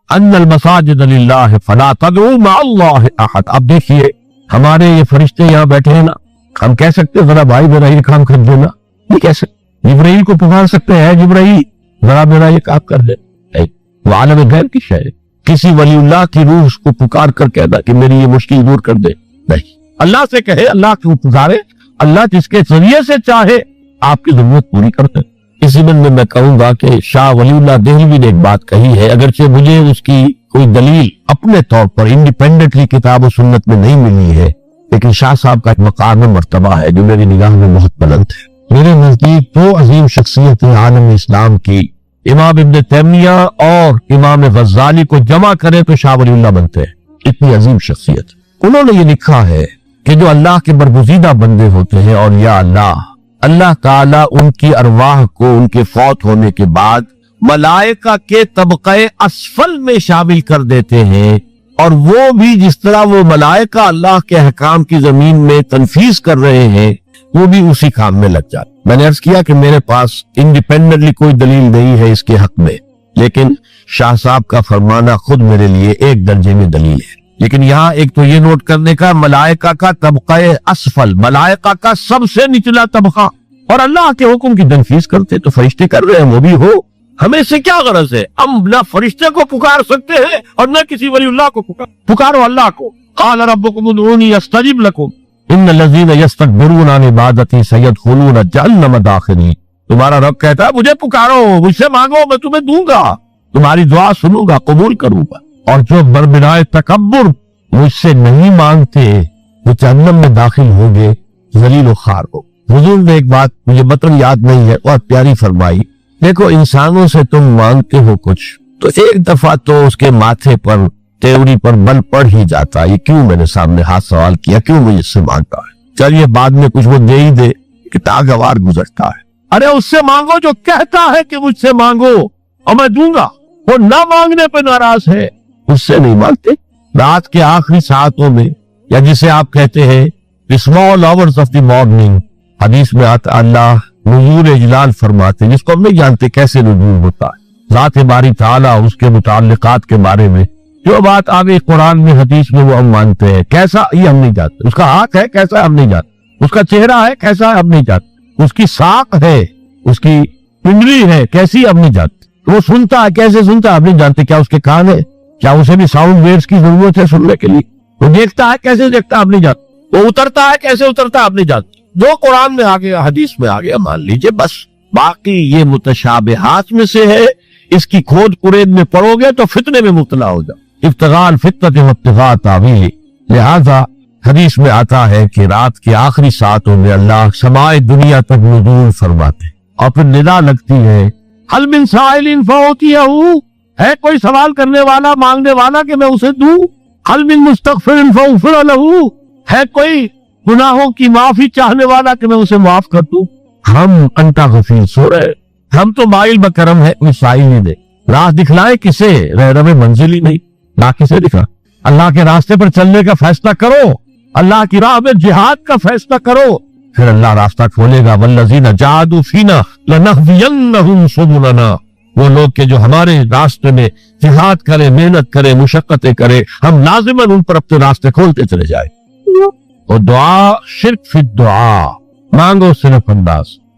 ان المساجد للہ فلا تدعوا مع اللہ احد. اب دیکھیے ہمارے یہ فرشتے یہاں بیٹھے ہیں نا, ہم کہہ سکتے ذرا بھائی میرا یہ کام کر دینا, نہیں کہہ سکتے. جبرائیل کو پکار سکتے ہیں, جبرائیل ذرا میرا یہ کام کر دے. وہ عالم غیب کی شے ہے. کسی ولی اللہ کی روح اس کو پکار کر کہنا کہ میری یہ مشکل دور کر دے, نہیں. اللہ سے کہے, اللہ کو پکارے, اللہ جس کے ذریعے سے چاہے آپ کی ضرورت پوری کرتے. اسی میں کہوں گا کہ شاہ ولی اللہ دہلوی نے ایک بات کہی ہے, اگرچہ مجھے اس کی کوئی دلیل اپنے طور پر انڈیپینڈنٹلی کتاب و سنت میں نہیں ملی ہے, لیکن شاہ صاحب کا ایک مقام مرتبہ ہے جو میری نگاہ میں بہت بلند ہے. میرے نزدیک دو عظیم شخصیتیں عالم اسلام کی, امام ابن تیمیہ اور امام غزالی کو جمع کرے تو شاہ ولی اللہ بنتے ہیں. اتنی عظیم شخصیت. انہوں نے یہ لکھا ہے کہ جو اللہ کے برگزیدہ بندے ہوتے ہیں اور یا اللہ تعالیٰ ان کی ارواح کو ان کے فوت ہونے کے بعد ملائکہ کے طبقہ اسفل میں شامل کر دیتے ہیں, اور وہ بھی جس طرح وہ ملائکہ اللہ کے احکام کی زمین میں تنفیذ کر رہے ہیں وہ بھی اسی کام میں لگ جاتے. میں نے عرض کیا کہ میرے پاس انڈیپینڈنٹلی کوئی دلیل نہیں ہے اس کے حق میں, لیکن شاہ صاحب کا فرمانا خود میرے لیے ایک درجے میں دلیل ہے. لیکن یہاں ایک تو یہ نوٹ کرنے کا, ملائکہ کا طبقہ اسفل, ملائکہ کا سب سے نچلا طبقہ, اور اللہ کے حکم کی تنفیذ کرتے تو فرشتے کر رہے ہیں وہ بھی ہو. ہمیں سے کیا غرض ہے؟ ہم نہ فرشتے کو پکار سکتے ہیں اور نہ کسی ولی اللہ کو پکارو اللہ کو. قال ربکم ادعونی استجب لکم ان الذین یستکبرون عن عبادتی سیدخلون جہنم داخرین. تمہارا رب کہتا ہے مجھے پکارو, مجھ سے مانگو, میں تمہیں دوں گا, تمہاری دعا سنوں گا, قبول کروں گا. اور جو بربنائے تکبر مجھ سے نہیں مانگتے وہ جہنم میں داخل ہوں گے ذلیل و خوار ہو. حضور نے ایک بات مجھے متن یاد نہیں ہے بہت پیاری فرمائی, دیکھو انسانوں سے تم مانگتے ہو کچھ تو ایک دفعہ تو اس کے ماتھے پر تیوری پر بل پڑ ہی جاتا ہے, یہ کیوں میں نے سامنے ہاتھ سوال کیا, کیوں مجھ سے مانگتا ہے, چلیے بعد میں کچھ وہ دے ہی دے کہ تاگوار گزرتا ہے. ارے اس سے مانگو جو کہتا ہے کہ مجھ سے مانگو اور میں دوں گا, وہ نہ مانگنے پہ ناراض ہے, اس سے نہیں مانگتے. رات کے آخری ساعتوں میں, یا جسے آپ کہتے ہیں small hours of the morning, حدیث میں آتا اللہ نزول اجلال فرماتے, جس کو ہم نہیں جانتے کیسے نزول ہوتا ہے. ذات باری تعالیٰ اس کے متعلقات کے بارے میں جو بات آگے قرآن میں حدیث میں وہ ہم مانتے ہیں, کیسا یہ ہم نہیں جانتے. اس کا ہاتھ ہے کیسا ہم نہیں جانتے, اس کا چہرہ ہے کیسا ہم نہیں جانتے, اس کی ساق ہے, اس کی پنڈلی ہے کیسی ہم نہیں جانتے, وہ سنتا ہے کیسے سنتا ہم نہیں جانتے, کیا اس کے کان ہے, کیا اسے بھی ساؤنڈ ویوز کی ضرورت ہے سننے کے لیے, وہ دیکھتا ہے کیسے دیکھتا ہم نہیں جانتے, وہ اترتا ہے کیسے اترتا ہم نہیں جانتے. جو قرآن میں آگے حدیث میں آگے مان لیجئے بس. باقی یہ متشابہات میں سے ہے, اس کی کھود کرید میں پڑو گے تو فتنے میں مبتلا ہو جاؤ. ابتغاء الفتنة وابتغاء تاویلہ, لہذا حدیث میں آتا ہے کہ رات کے آخری ساعتوں میں اللہ سمائے دنیا تک نزول فرماتے اور پھر ندا لگتی ہے حل من سائل فاعطیہ, ہے کوئی سوال کرنے والا مانگنے والا کہ میں اسے دوں, حل من مستغفر فاغفر لہ, ہے کوئی گناہوں کی معافی چاہنے والا کہ میں اسے معاف کر دوں. ہم انتا غفیر سو رہے, ہم تو مائل بکرم ہے, کوئی سائل نہیں دے. راہ دکھلائے کسے, رہنم منزل ہی نہیں, راہ کسے دکھا. اللہ کے راستے پر چلنے کا فیصلہ کرو, اللہ کی راہ میں جہاد کا فیصلہ کرو, پھر اللہ راستہ کھولے گا. والذین جاہدوا فینا لنہدینہم سبلنا, وہ لوگ کہ جو ہمارے راستے میں جہاد کرے, محنت کرے, مشقتیں کرے, ہم لازماً ان پر اپنے راستے کھولتے چلے جائیں. اور دعا شرک فی الدعا, مانگو صرف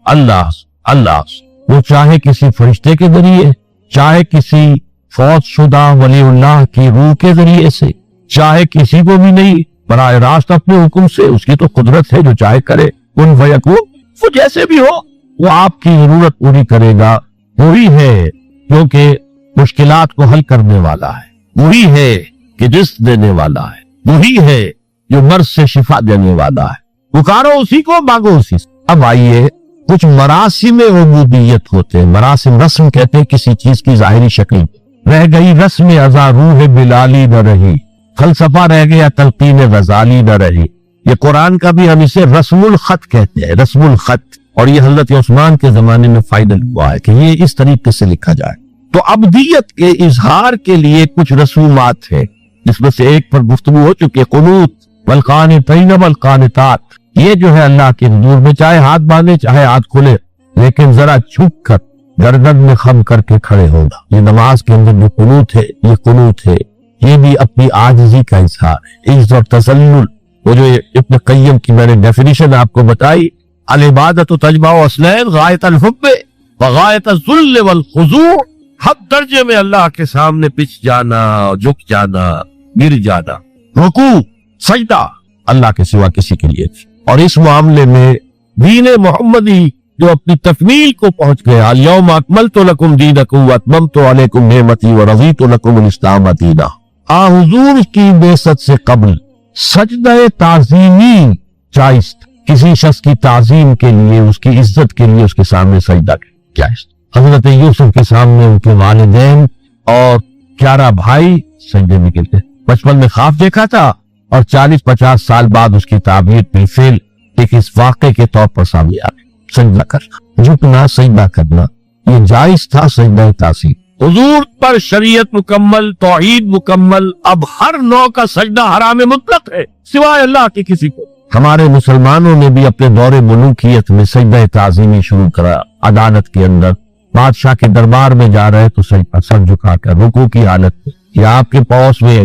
اللہ. وہ چاہے کسی فرشتے کے ذریعے, چاہے کسی فوت شدہ ولی اللہ کی روح کے ذریعے سے, چاہے کسی کو بھی نہیں, براہ راست اپنے حکم سے, اس کی تو قدرت ہے جو چاہے کرے. کن فیکون, وہ جیسے بھی ہو وہ آپ کی ضرورت پوری کرے گا. وہی ہے جو کہ مشکلات کو حل کرنے والا ہے, وہی ہے کہ رزق دینے والا ہے, وہی ہے جو مرض سے شفا دینے والا ہے. پکارو اسی کو, مانگو اسی سے. اب آئیے کچھ مراسم عبودیت ہوتے ہیں. مراسم رسم کہتے ہیں کسی چیز کی ظاہری شکل, رہ گئی رسم ازا روح بلالی نہ رہی, فلسفہ رہ گیا تلقین غزالی نہ رہی. یہ قرآن کا بھی ہم اسے رسم الخط کہتے ہیں, رسم الخط, اور یہ حضرت عثمان کے زمانے میں فائدہ ہوا ہے کہ یہ اس طریقے سے لکھا جائے. تو ابدیت کے اظہار کے لیے کچھ رسومات ہیں جس میں سے ایک پر گفتگو ہو چکی ہے, قنوت والقانتین والقانتات. یہ جو ہے اللہ کے حضور میں چاہے ہاتھ باندھے چاہے ہاتھ کھولے, لیکن ذرا جھک کر گردن میں خم کر کے کھڑے ہوگا. یہ نماز کے اندر جو قنوت ہے یہ قنوت ہے، یہ بھی اپنی عاجزی کا اظہار ہے. عجز اور تذلل، وہ جو ابن قیم کی میں نے ڈیفینیشن آپ کو بتائی، العبادت تجمع اصلین غایت الحب وغایت الذل والخضوع، حد درجے میں اللہ کے سامنے پچھ جانا، جھک جانا، گر جانا، رکوع سجدہ اللہ کے سوا کسی کے لیے. اور اس معاملے میں دین محمدی جو اپنی تکمیل کو پہنچ گیا، الیوم اکملت لکم دینکم واتممت علیکم نعمتی ورضیت لکم الاسلام دینا. حضور کی بعثت سے قبل سجدہ تعظیمی جائز تھا، کسی شخص کی تعظیم کے لیے، اس کی عزت کے لیے اس کے سامنے سجدہ جائز. حضرت یوسف کے سامنے ان کے والدین اور 11 بھائی سجدے میں گرتے. بچپن میں خواب دیکھا تھا اور 40-50 سال بعد اس کی تعبیر بالفعل ایک اس واقعے کے طور پر سامنے آ گئی. سجدہ کرنا، جھکنا، سجدہ کرنا، یہ جائز تھا سجدہ تعظیم. حضور پر شریعت مکمل، توحید مکمل، اب ہر نوع کا سجدہ حرام مطلق ہے سوائے اللہ کے کسی کو. ہمارے مسلمانوں نے بھی اپنے دور ملوکیت میں سجدہ تعظیمی شروع کرا. عدالت کے اندر بادشاہ کے دربار میں جا رہے تو سجدہ سر جھکا کر رکوع کی حالت میں. یہ آپ کے پڑوس میں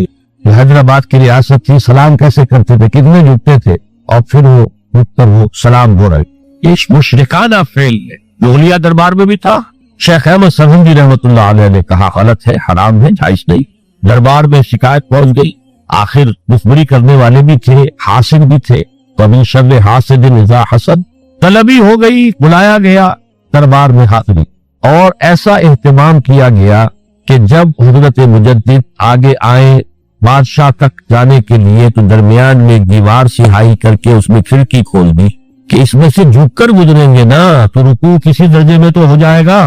حیدرآباد کی ریاست تھی، سلام کیسے کرتے تھے، کتنے جھکتے تھے، اور پھر وہ رک کر وہ سلام ہو رہے. یہ مشرکانہ فعل ہے جو اولیاء دربار میں بھی تھا. شیخ احمد سرہندی رحمۃ اللہ علیہ نے کہا غلط ہے، حرام ہے، جائز نہیں. دربار میں شکایت پہنچ گئی، آخر دشمنی کرنے والے بھی تھے، حاسد بھی تھے. وَمِن شَرِّ حَاسِدٍ إِذَا حَسَدَ، طلبی ہو گئی، بلایا گیا دربار میں حاضری، اور ایسا اہتمام کیا گیا کہ جب حضرت مجدد آگے آئے بادشاہ تک جانے کے لیے تو درمیان میں دیوار سہائی کر کے اس میں کھڑکی کھول دی کہ اس میں سے جھک کر گزریں گے نا تو رکوع کسی درجے میں تو ہو جائے گا.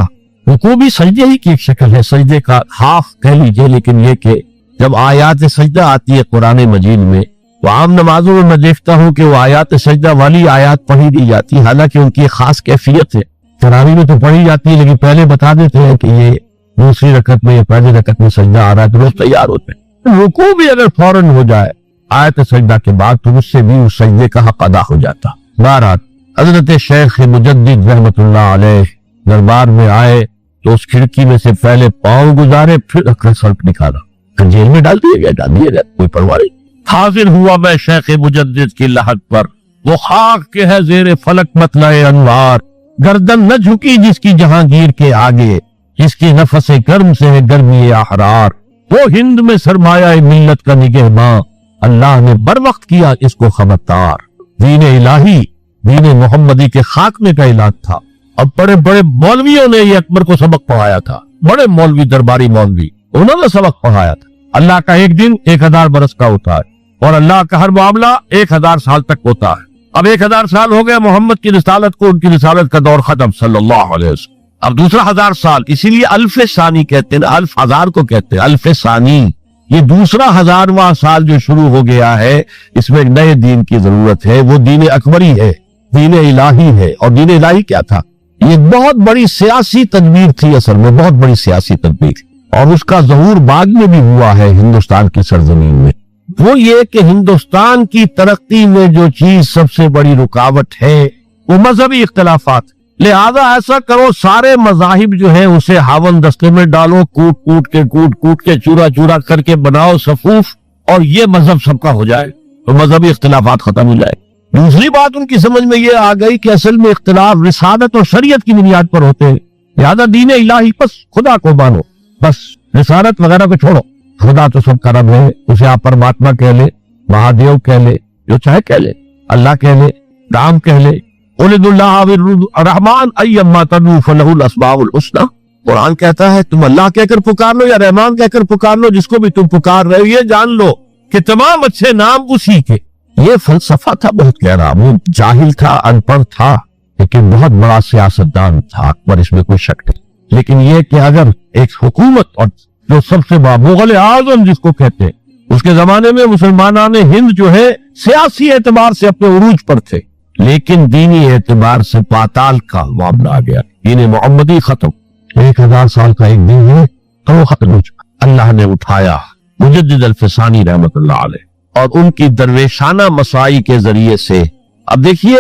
رکوع بھی سجدے ہی کی ایک شکل ہے، سجدے کا ہاف کہہ لیجئے. لیکن یہ کہ جب آیات سجدہ آتی ہے قرآن مجید میں، وہ عام نمازوں میں دیکھتا ہوں کہ وہ آیات سجدہ والی آیات پڑھی دی جاتی، حالانکہ ان کی خاص کیفیت ہے. تراویح میں تو پڑھی جاتی ہے لیکن پہلے بتا دیتے ہیں کہ یہ دوسری رکعت میں یا پہلی رکعت میں سجدہ آ رہا ہے تو لوگ تیار ہوتے ہیں. رکوع بھی اگر فوراً ہو جائے آیت سجدہ کے بعد تو اس سے بھی اس سجدے کا حق ادا ہو جاتا. بہرحال حضرت شیخ مجدد رحمۃ اللہ علیہ دربار میں آئے تو اس کھڑکی میں سے پہلے پاؤں گزارے، پھر اکڑ سر نکالا، پھر جیل میں ڈال دیے گئے، کوئی پرواہ نہیں. حاضر ہوا میں شیخ مجدد کی لحد پر، وہ خاک کے ہے زیر فلک مطلع انوار، گردن نہ جھکی جس کی جہانگیر کے آگے، جس کی نفس گرم سے ہے گرمی احرار. وہ ہند میں سرمایہ ملت کا نگہباں، اللہ نے بر وقت کیا اس کو خبردار. دین الہی، دین محمدی کے خاتمے کا اعلان تھا. اب بڑے بڑے مولویوں نے یہ اکبر کو سبق پڑھایا تھا، بڑے مولوی، درباری مولوی، انہوں نے سبق پڑھایا تھا. اللہ کا ایک دن 1000 برس کا ہوتا ہے اور اللہ کا ہر معاملہ 1000 سال تک ہوتا ہے. اب 1000 سال ہو گیا محمد کی رسالت کو، ان کی رسالت کا دور ختم صلی اللہ علیہ وسلم. اب دوسرا 1000 سال، اسی لیے الف ثانی کہتے ہیں، الف ہزار کو کہتے ہیں الف ثانی. یہ دوسرا 1000واں سال جو شروع ہو گیا ہے، اس میں ایک نئے دین کی ضرورت ہے. وہ دین اکبری ہے، دین الہی ہے. اور دین الہی کیا تھا؟ یہ بہت بڑی سیاسی تدبیر تھی، اصل میں بہت بڑی سیاسی تدبیر، اور اس کا ظہور بعد میں بھی ہوا ہے ہندوستان کی سرزمین میں. وہ یہ کہ ہندوستان کی ترقی میں جو چیز سب سے بڑی رکاوٹ ہے وہ مذہبی اختلافات. لہذا ایسا کرو سارے مذاہب جو ہیں اسے ہاون دستے میں ڈالو، کوٹ کوٹ کے چورا چورا کر کے بناؤ صفوف، اور یہ مذہب سب کا ہو جائے تو مذہبی اختلافات ختم ہو جائے. دوسری بات ان کی سمجھ میں یہ آ گئی کہ اصل میں اختلاف رسالت اور شریعت کی بنیاد پر ہوتے ہیں. لہذا دین الہی، بس خدا کو مانو، بس رسالت وغیرہ کو چھوڑو. خدا تو سب کا رب ہے، اسے آپ پرماتما کہہ لے، مہادیو کہہ لے، جو چاہے کہہ لے، اللہ کہہ لے، رام کہہ لے، قُلِ اللَّهُ الرحمن ایما تدعوا فلہ الاسماء الحسنی. قرآن کہتا ہے تم اللہ کہہ کر پکار لو یا رحمان کہہ کر پکار لو، جس کو بھی تم پکار رہے ہو یہ جان لو کہ تمام اچھے نام اسی کے. یہ فلسفہ تھا بہت گہرا. وہ جاہل تھا، ان پڑھ تھا، لیکن بہت بڑا سیاستدان تھا اکبر، اس میں کوئی شک نہیں. لیکن یہ کہ اگر ایک حکومت، اور جو سب سے بڑا مغل اعظم جس کو کہتے ہیں، اس کے زمانے میں مسلمانان ہند جو ہے سیاسی اعتبار سے اپنے عروج پر تھے، لیکن دینی اعتبار سے پاتال کا معاملہ آ گیا. دین محمدی ختم. 1000 سال کا ایک دن ہے تو وہ ختم ہو چکا. اللہ نے اٹھایا مجدد الفسانی رحمت اللہ علیہ اور ان کی درویشانہ مسائی کے ذریعے سے. اب دیکھیے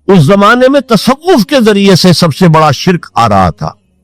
اس زمانے میں تصوف کے ذریعے سے سب سے بڑا شرک آ رہا تھا.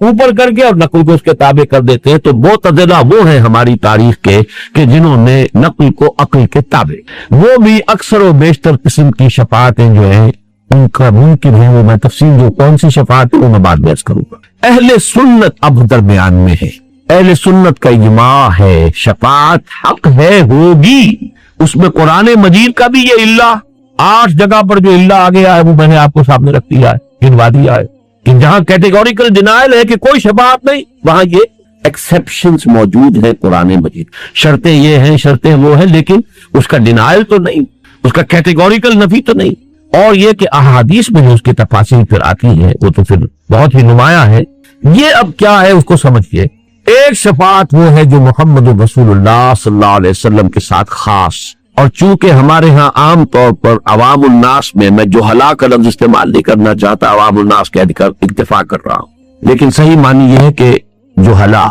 اوپر کر کے اور نقل کو اس کے تابع کر دیتے ہیں. تو معتزلہ وہ ہیں ہماری تاریخ کے کہ جنہوں نے نقل کو عقل کے تابع, وہ بھی اکثر و بیشتر قسم کی شفاعتیں جو ہیں ان کا ممکن ہے. وہ میں تفصیل جو کون سی شفاعت ہے وہ میں بعد میں عرض کروں گا. اہل سنت اب درمیان میں ہے, اہل سنت کا اجماع ہے شفاعت حق ہے, ہوگی. اس میں قرآن مجید کا بھی یہ اللہ 8 جگہ پر جو اللہ آ گیا ہے وہ میں نے آپ کو سامنے رکھ دیا ہے, گنوا دیا ہے کہ جہاں کیٹیگوریکل ڈینائل ہے کہ کوئی شفاعت نہیں, وہاں یہ ایکسیپشنز موجود ہیں قرآن مجید. شرطیں یہ ہیں, شرطیں وہ ہیں, لیکن اس کا ڈینائل تو نہیں, اس کا کیٹیگوریکل نفی تو نہیں. اور یہ کہ احادیث میں جو اس کی تفاصیل پھر آتی ہیں وہ تو پھر بہت ہی نمایاں ہے. یہ اب کیا ہے اس کو سمجھئے. ایک شفاعت وہ ہے جو محمد رسول اللہ صلی اللہ علیہ وسلم کے ساتھ خاص, اور چونکہ ہمارے ہاں عام طور پر عوام الناس میں جہلا کا لفظ استعمال نہیں کرنا چاہتا, عوام الناس کہہ کر اکتفا کر رہا ہوں, لیکن صحیح معنی یہ ہے کہ جہلا,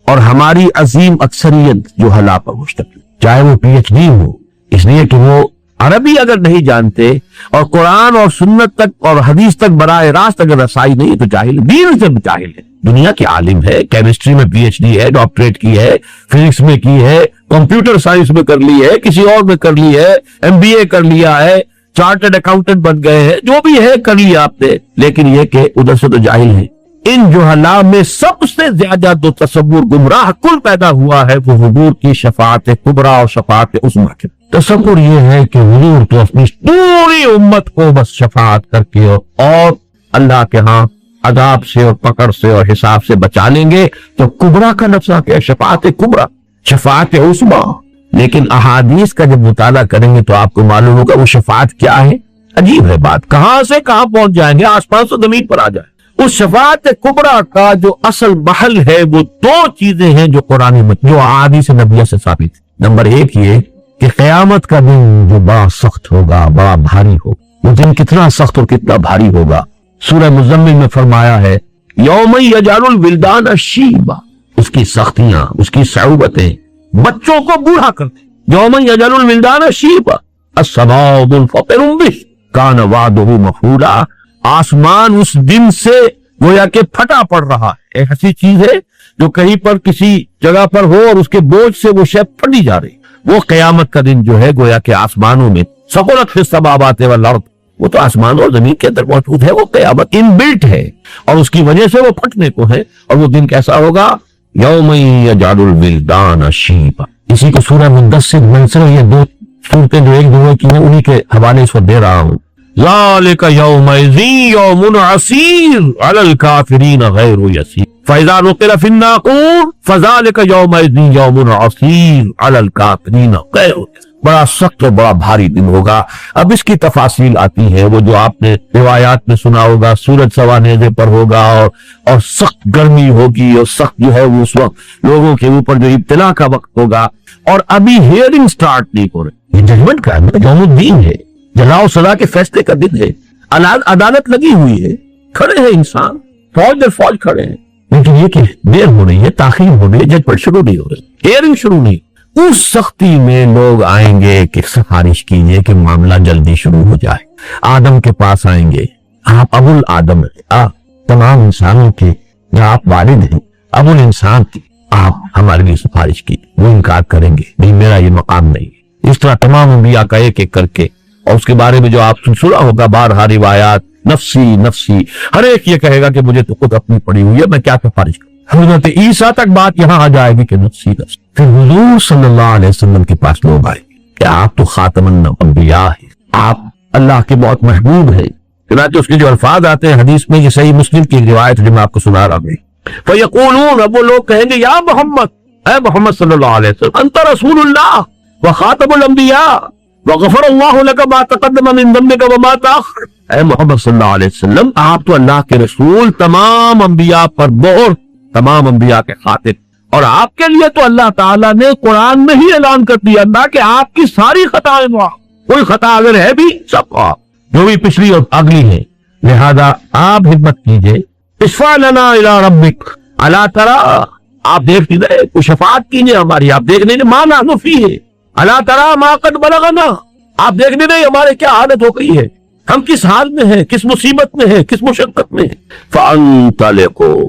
اور ہماری عظیم اکثریت جہلا پر مشتمل, چاہے وہ پی ایچ ڈی ہو, اس لیے کہ وہ عربی اگر نہیں جانتے اور قرآن اور سنت تک اور حدیث تک براہ راست اگر رسائی نہیں تو جاہل, دین سے بھی جاہل ہے. دنیا کے عالم ہے, کیمسٹری میں پی ایچ ڈی ہے, ڈاکٹریٹ کی ہے, فزکس میں کی ہے, کمپیوٹر سائنس میں کر لی ہے, کسی اور میں کر لی ہے, ایم بی اے کر لیا ہے, چارٹرڈ اکاؤنٹنٹ بن گئے ہیں, جو بھی ہے کر لیا آپ نے, لیکن یہ کہ ادھر سے تو جاہل ہیں. ان جہلا میں سب سے زیادہ جو تصور گمراہ کل پیدا ہوا ہے وہ حضور کی شفاعت کبریٰ اور شفاعت عظمیٰ کے. تصور یہ ہے کہ حضور تو اپنی پوری امت کو بس شفاعت کر کے اور اللہ کے ہاں عذاب سے اور پکڑ سے اور حساب سے بچا لیں گے. تو کبریٰ کا لفظ آ گیا, شفاعت کبریٰ, شفاعت عظمیٰ. لیکن احادیث کا جب مطالعہ کریں گے تو آپ کو معلوم ہوگا وہ شفاعت کیا ہے. عجیب ہے بات, کہاں سے کہاں پہنچ جائیں گے, آسمان سے زمین پر آ جائیں. اس شفاعت کبریٰ کا جو اصل محل ہے وہ 2 چیزیں ہیں جو قرآن جو احادیث نبویہ سے ثابت ہے. نمبر 1 یہ کہ قیامت کا دن جو بڑا سخت ہوگا, بڑا بھاری ہوگا. وہ دن کتنا سخت اور کتنا بھاری ہوگا, سورہ مزمل میں فرمایا ہے یوم یجعل الولدان شیبا, اس کی سختیاں, اس کی صعوبتیں بچوں کو بوڑھا کرتے. یوم یجعل الولدان شیبا السماء منفطر به کان وعده مفعولا. آسمان اس دن سے گویا کہ پھٹا پڑ رہا ہے. ایک ایسی چیز ہے جو کہیں پر کسی جگہ پر ہو اور اس کے بوجھ سے وہ شے پھٹی جا رہی. وہ قیامت کا دن جو ہے گویا کہ آسمانوں میں ثقلت فی السماوات والارض, وہ تو آسمان اور زمین کے اندر موجود ہے. وہ قیامت ان بلٹ ہے اور اس کی وجہ سے وہ پھٹنے کو ہے. اور وہ دن کیسا ہوگا, یوم یجعل الولدان شیبا. اسی کو سورہ مدثر منصر, یہ 2 سورتیں جو ایک دوسرے کی ہیں انہی کے حوالے اس وقت دے رہا ہوں. ذالک یومئذ یوم عسیر علی الکافرین غیر یسیر فاذا نقر فی الناقور فذالک یومئذ یوم عسیر علی الکافرین غیر یسیر. بڑا سخت اور بڑا بھاری دن ہوگا. اب اس کی تفاصیل آتی ہیں, وہ جو آپ نے روایات میں سنا ہوگا, سورج سوا نیزے پر ہوگا اور سخت گرمی ہوگی, اور سخت جو ہے وہ اس وقت لوگوں کے اوپر جو ابتلا کا وقت ہوگا. اور ابھی ہیئرنگ سٹارٹ نہیں ہو رہی, یہ ججمنٹ کا یوم الدین ہے, جزا و سزا کے فیصلے کا دن ہے. عدالت لگی ہوئی ہے, کھڑے ہیں انسان, فوج در فوج کھڑے ہیں, لیکن یہ کہ دیر ہو رہی ہے, تاخیر ہو رہی ہے, ججمنٹ شروع نہیں ہو رہی, ہیئرنگ شروع نہیں. اس سختی میں لوگ آئیں گے کہ سفارش کیجئے کہ معاملہ جلدی شروع ہو جائے. آدم کے پاس آئیں گے, آپ ابو الآدم ہیں, تمام انسانوں کے آپ والد ہیں, ابو الانسان کی, آپ ہمارے لیے سفارش کی. وہ انکار کریں گے, نہیں میرا یہ مقام نہیں. اس طرح تمام انبیاء کا ایک ایک کر کے, اور اس کے بارے میں جو آپ سنا ہوگا بارہا روایات, نفسی نفسی, ہر ایک یہ کہے گا کہ مجھے تو خود اپنی پڑی ہوئی ہے, میں کیا سفارش کروں. حضرت عیسیٰ تک بات یہاں آ جائے گی کہ نفسی نفسی. پھر حضور صلی اللہ علیہ وسلم کے پاس لوگ آئے کہ آپ تو خاتم الانبیاء ہیں, آپ اللہ کے بہت محبوب ہیں. چنانچہ اس کے جو الفاظ آتے ہیں حدیث میں, یہ صحیح مسلم کی روایت جو میں آپ کو سنا رہا ہوں. فیقولون, اب وہ لوگ کہیں گے یا محمد, اے محمد صلی اللہ علیہ وسلم, انت رسول اللہ وخاتم الانبیاء وغفر اللہ لك ما تقدم من ذنبك وما تأخر. اے محمد صلی اللہ علیہ وسلم, آپ تو اللہ کے رسول, تمام انبیاء پر مہر, تمام انبیاء کے خاطب, اور آپ کے لیے تو اللہ تعالیٰ نے قرآن میں ہی اعلان کر دیا اللہ کہ آپ کی ساری خطائیں معاف, کوئی خطا اگر ہے بھی سب کو آپ, جو بھی پچھلی اور اگلی ہے. لہذا آپ ہمت کیجئے, اشفع لنا الی ربک الا تری, آپ دیکھ لیجئے, کوئی شفاعت کیجئے ہماری, آپ دیکھ لیجئے ما نحن فیہ الا تری ما قد بلغنا, آپ دیکھ لیجئے ہمارے کیا حالت ہو گئی ہے, ہم کس حال میں ہیں, کس مصیبت میں ہیں, کس مشقت میں ہیں. فانطلقوا,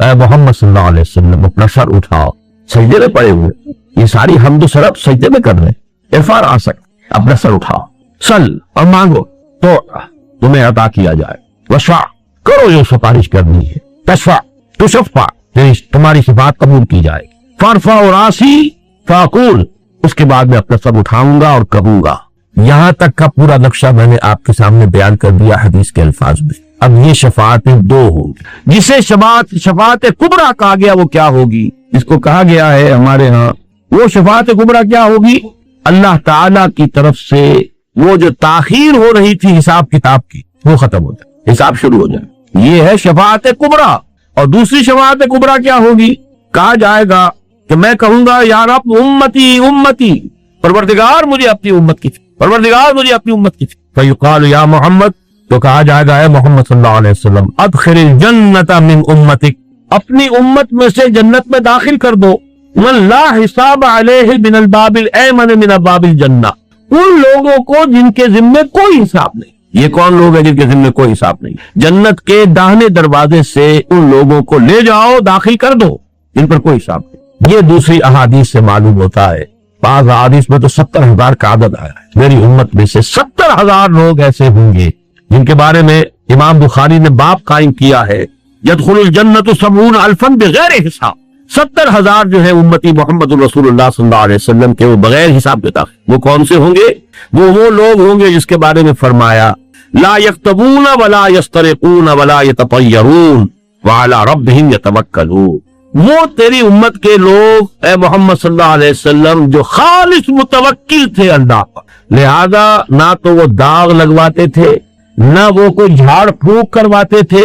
اے محمد صلی اللہ علیہ وسلم اپنا سر اٹھاؤ، سجدے میں پڑے ہوئے، یہ ساری حمد و ثنا سجدے میں کر رہے ہیں، ارفع راسک، اپنا سر اٹھاؤ، سل اور مانگو تو تمہیں عطا کیا جائے، وشفع کرو جو سفارش کرنی ہے، تشفع تشفع تمہاری شفاعت قبول کی جائے گی، فارفع راسی فاقول اس کے بعد میں اپنا سر اٹھاؤں گا اور کہوں گا۔ یہاں تک کا پورا نقشہ میں نے آپ کے سامنے بیان کر دیا حدیث کے الفاظ میں۔ اب یہ شفاعتیں دو ہوں گی، جسے شفاعت کبریٰ کہا گیا وہ کیا ہوگی؟ اس کو کہا گیا ہے ہمارے ہاں وہ شفاعت کبریٰ کیا ہوگی؟ اللہ تعالی کی طرف سے وہ جو تاخیر ہو رہی تھی حساب کتاب کی وہ ختم ہو جائے، حساب شروع ہو جائے، یہ ہے شفاعت کبریٰ۔ اور دوسری شفاعت کبریٰ کیا ہوگی؟ کہا جائے گا کہ میں کہوں گا یا رب امتی امتی، پروردگار مجھے اپنی امت کی فکر، پروردگار مجھے اپنی امت کی فکر، فیقال یا محمد، تو کہا جائے گا اے محمد صلی اللہ علیہ وسلم ادخل الجنت من امتک، اپنی امت میں سے جنت میں داخل کر دو، من لا حساب علیہ من الباب الایمن من ابواب الجنہ، ان لوگوں کو جن کے ذمے کوئی حساب نہیں۔ یہ کون لوگ ہیں جن کے ذمے کوئی حساب نہیں؟ جنت کے داہنے دروازے سے ان لوگوں کو لے جاؤ، داخل کر دو جن پر کوئی حساب نہیں۔ یہ دوسری احادیث سے معلوم ہوتا ہے، بعض احادیث میں تو 70,000 کا عدد آیا ہے، میری امت میں سے 70,000 لوگ ایسے ہوں گے جن کے بارے میں امام بخاری نے باب قائم کیا ہے، یدخل الجنت 70,000 بغیر حساب، 70,000 جو ہے امتی محمد الرسول اللہ صلی اللہ علیہ وسلم کے وہ بغیر حساب کے داخل۔ وہ کون سے ہوں گے؟ وہ لوگ ہوں گے جس کے بارے میں فرمایا لا یکتبون ولا یسترقون ولا یتطیرون وعلی ربہم یتوکلون، وہ تیری امت کے لوگ اے محمد صلی اللہ علیہ وسلم جو خالص متوکل تھے اللہ پر، لہذا نہ تو وہ داغ لگواتے تھے، نہ وہ کوئی جھاڑ پھونک کرواتے تھے،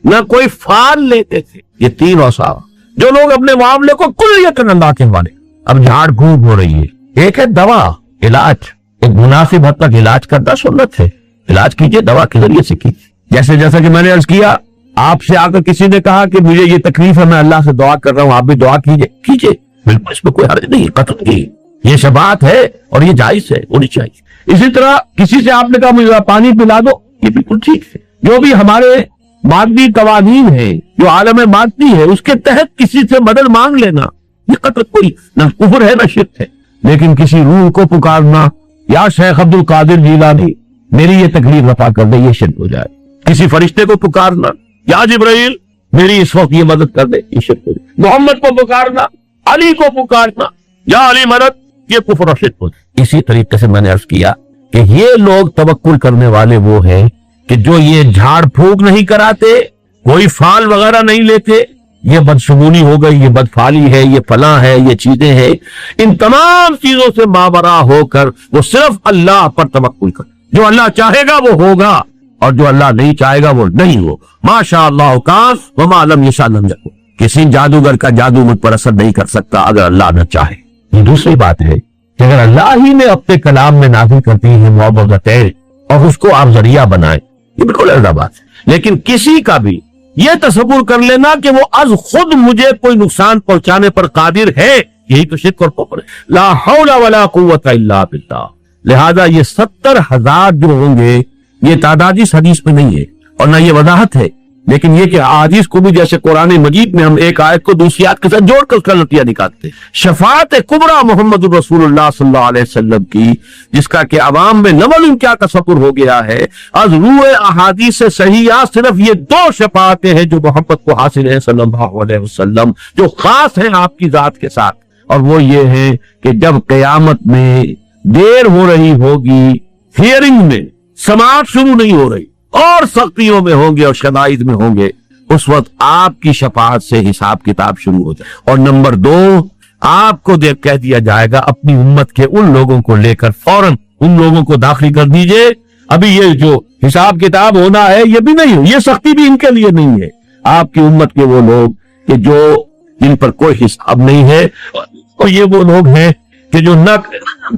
نہ کوئی فال لیتے تھے۔ یہ تین اوصاف جو لوگ اپنے معاملے کو کلیتاً اللہ کے والے۔ اب جھاڑ پھونک ہو رہی ہے، ایک ہے دوا، علاج، ایک مناسب حد تک علاج کرنا سنت ہے، علاج کیجئے دوا کے ذریعے سے کیجئے۔ جیسا کہ میں نے عرض کیا، آپ سے آ کر کسی نے کہا کہ مجھے یہ تکلیف ہے، میں اللہ سے دعا کر رہا ہوں، آپ بھی دعا کیجئے، بالکل اس میں کوئی حرج نہیں، قتل کی یہ شفاعت ہے اور یہ جائز ہے، ہونی چاہیے۔ اسی طرح کسی سے آپ نے کہا مجھے پانی پلا دو، یہ بالکل ٹھیک ہے۔ جو بھی ہمارے مادی قوانین ہیں، جو عالم مادی ہے، اس کے تحت کسی سے مدد مانگ لینا، یہ قطع کوئی نہ کفر ہے نہ شرک ہے۔ لیکن کسی روح کو پکارنا، یا شیخ عبد القادر جیلانی میری یہ تکلیف رفع کر دے، یہ شرک ہو جائے۔ کسی فرشتے کو پکارنا، یا جبرائیل میری اس وقت یہ مدد کر دے، یہ شرک ہو جائے۔ محمد کو پکارنا، علی کو پکارنا، یا علی مدد، یہ کفر اور شرک ہو جائے۔ اسی طریقے سے میں نے عرض کیا کہ یہ لوگ توکل کرنے والے وہ ہیں کہ جو یہ جھاڑ پھونک نہیں کراتے، کوئی فال وغیرہ نہیں لیتے، یہ بدشگونی ہو گئی، یہ بدفالی ہے، یہ فلاں ہے، یہ چیزیں ہیں، ان تمام چیزوں سے مابرا ہو کر وہ صرف اللہ پر توکل کر، جو اللہ چاہے گا وہ ہوگا اور جو اللہ نہیں چاہے گا وہ نہیں ہوگا۔ ما شاء اللہ کان وما لم یشاء لم یکن، کسی جادوگر کا جادو مجھ پر اثر نہیں کر سکتا اگر اللہ نہ چاہے۔ یہ دوسری بات ہے کہ اگر اللہ ہی نے اپنے کلام میں نازل کرتی ہے معوذتین اور اس کو آپ ذریعہ بنائیں، یہ بالکل الگ بات ہے۔ لیکن کسی کا بھی یہ تصور کر لینا کہ وہ از خود مجھے کوئی نقصان پہنچانے پر قادر ہے، یہی تو شرک اور کفر ہے۔ لا حول ولا قوت الا باللہ۔ لہذا یہ 70,000 جو ہوں گے یہ تعداد اس حدیث میں نہیں ہے اور نہ یہ وضاحت ہے، لیکن یہ کہ احادیث کو بھی جیسے قرآن مجید میں ہم ایک آیت کو دوسری آیت کے ساتھ جوڑ کر اس کا نتیجہ نکالتے ہیں۔ شفاعت کبریٰ محمد الرسول اللہ صلی اللہ علیہ وسلم کی، جس کا کہ عوام میں نمل کیا تصور ہو گیا ہے، از روح احادیث صحیحہ صرف یہ دو شفاعتیں ہیں جو محمد کو حاصل ہیں صلی اللہ علیہ وسلم، جو خاص ہیں آپ کی ذات کے ساتھ، اور وہ یہ ہے کہ جب قیامت میں دیر ہو رہی ہوگی، ہیئرنگ میں سماعت شروع نہیں ہو رہی اور سختیوں میں ہوں گے اور شدائد میں ہوں گے، اس وقت آپ کی شفاعت سے حساب کتاب شروع ہو جائے۔ اور نمبر 2، آپ کو کہہ دیا جائے گا اپنی امت کے ان لوگوں کو لے کر فوراً ان لوگوں کو داخل کر دیجئے، ابھی یہ جو حساب کتاب ہونا ہے یہ بھی نہیں ہو، یہ سختی بھی ان کے لیے نہیں ہے۔ آپ کی امت کے وہ لوگ کہ جو جن پر کوئی حساب نہیں ہے، اور یہ وہ لوگ ہیں کہ جو نہ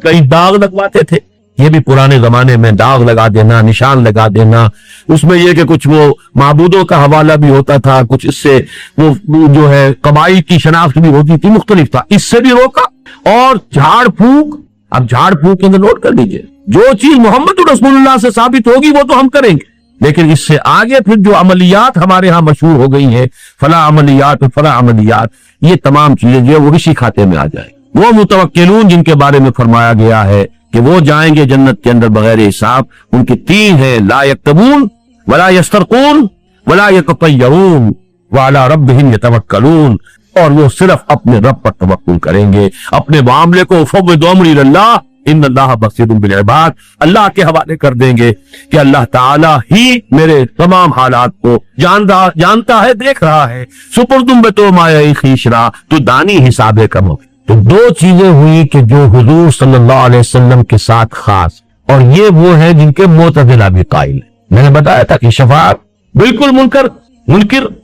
کہیں داغ لگواتے تھے، یہ بھی پرانے زمانے میں داغ لگا دینا، نشان لگا دینا، اس میں یہ کہ کچھ وہ معبودوں کا حوالہ بھی ہوتا تھا، کچھ اس سے وہ جو ہے قبائل کی شناخت بھی ہوتی تھی، مختلف تھا، اس سے بھی روکا۔ اور جھاڑ پھونک، اب جھاڑ پھونک کے اندر نوٹ کر لیجئے، جو چیز محمد رسول اللہ سے ثابت ہوگی وہ تو ہم کریں گے، لیکن اس سے آگے پھر جو عملیات ہمارے ہاں مشہور ہو گئی ہیں، فلاں عملیات اور فلاں عملیات، یہ تمام چیزیں جو ہے وہ اسی کھاتے میں آ جائیں۔ وہ متوکلون جن کے بارے میں فرمایا گیا ہے کہ وہ جائیں گے جنت کے اندر بغیر حساب، ان کی تین ہیں، لا یکتبون ولا یسترقون ولا یتطیرون وعلی ربہم یتوکلون، اور وہ صرف اپنے رب پر توکل کریں گے، اپنے معاملے کو فوض امری اللہ ان اللہ بصیر بالعباد، اللہ کے حوالے کر دیں گے کہ اللہ تعالی ہی میرے تمام حالات کو جانتا ہے، دیکھ رہا ہے۔ سپردم بتو مایہ خیشرا، تو دانی حساب کم ہو۔ تو دو چیزیں ہوئی کہ جو حضور صلی اللہ علیہ وسلم کے ساتھ خاص، اور یہ وہ ہے جن کے معتزلہ بھی قائل ہے۔ میں نے بتایا تھا کہ شفاعت بالکل منکر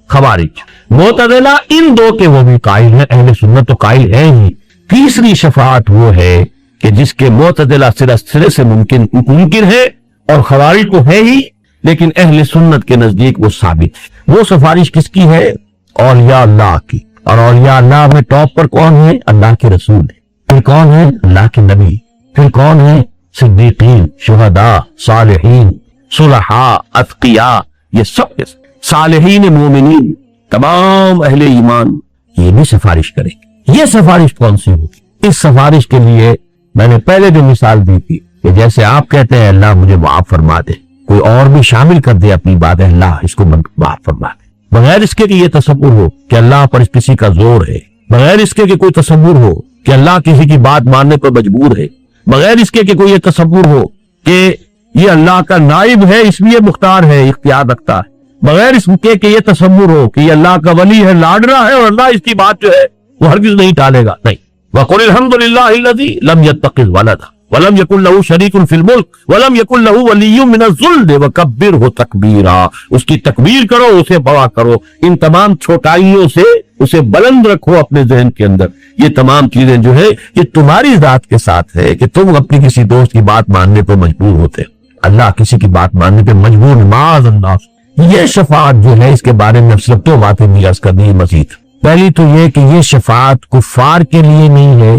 خوارج، معتزلہ ان دو کے وہ بھی قائل ہیں، اہل سنت تو قائل ہے ہی۔ تیسری شفاعت وہ ہے کہ جس کے معتزلہ سرے سے ممکن ہے اور خوارج کو ہے ہی، لیکن اہل سنت کے نزدیک وہ ثابت ہے۔ وہ سفارش کس کی ہے؟ اولیاء اللہ کی، اور اولیاء اللہ میں ٹاپ پر کون ہے؟ اللہ کے رسول ہے۔ پھر کون ہے؟ اللہ کے نبی۔ پھر کون ہے؟ صدیقین، شہداء، صالحین، صلحاء، اتقیاء، یہ سب صالحین مومنین، تمام اہل ایمان یہ بھی سفارش کریں گے۔ یہ سفارش کون سی ہوگی؟ اس سفارش کے لیے میں نے پہلے جو مثال دی تھی کہ جیسے آپ کہتے ہیں اللہ مجھے معاف فرما دے، کوئی اور بھی شامل کر دے اپنی بات، اللہ اس کو معاف فرما دے، بغیر اس کے کہ یہ تصور ہو کہ اللہ پر کسی کا زور ہے، بغیر اس کے کہ کوئی تصور ہو کہ اللہ کسی کی بات ماننے پر مجبور ہے، بغیر اس کے کہ کوئی یہ تصور ہو کہ یہ اللہ کا نائب ہے اس لیے مختار ہے، اختیار رکھتا ہے، بغیر اس کے کہ یہ تصور ہو کہ یہ اللہ کا ولی ہے، لاڈرا ہے، اور اللہ اس کی بات جو ہے وہ ہرگز نہیں ٹالے گا۔ نہیں، وَقُلِ الْحَمْدُ لِلَّهِ الَّذِي لَمْ يَتَّخِذْ وَلَدًا وَلَمْ يَكُنْ لَهُ شَرِيكٌ فِي الْمُلْكِ وَلَمْ يَكُنْ لَهُ وَلِيٌّ مِّنَ الذُّلِّ وَكَبِّرْهُ تَكْبِيرًا، اس کی تکبیر کرو، اسے بڑا کرو، ان تمام چھوٹائیوں سے اسے بلند رکھو اپنے ذہن کے اندر۔ یہ تمام چیزیں جو ہے یہ تمہاری ذات کے ساتھ ہے کہ تم اپنی کسی دوست کی بات ماننے پر مجبور ہوتے، اللہ کسی کی بات ماننے پہ مجبور معاذ اللہ۔ یہ شفاعت جو ہے اس کے بارے میں صرف دو باتیں عرض کرنی ہے مزید۔ پہلی تو یہ کہ یہ شفاعت کفار کے لیے نہیں ہے،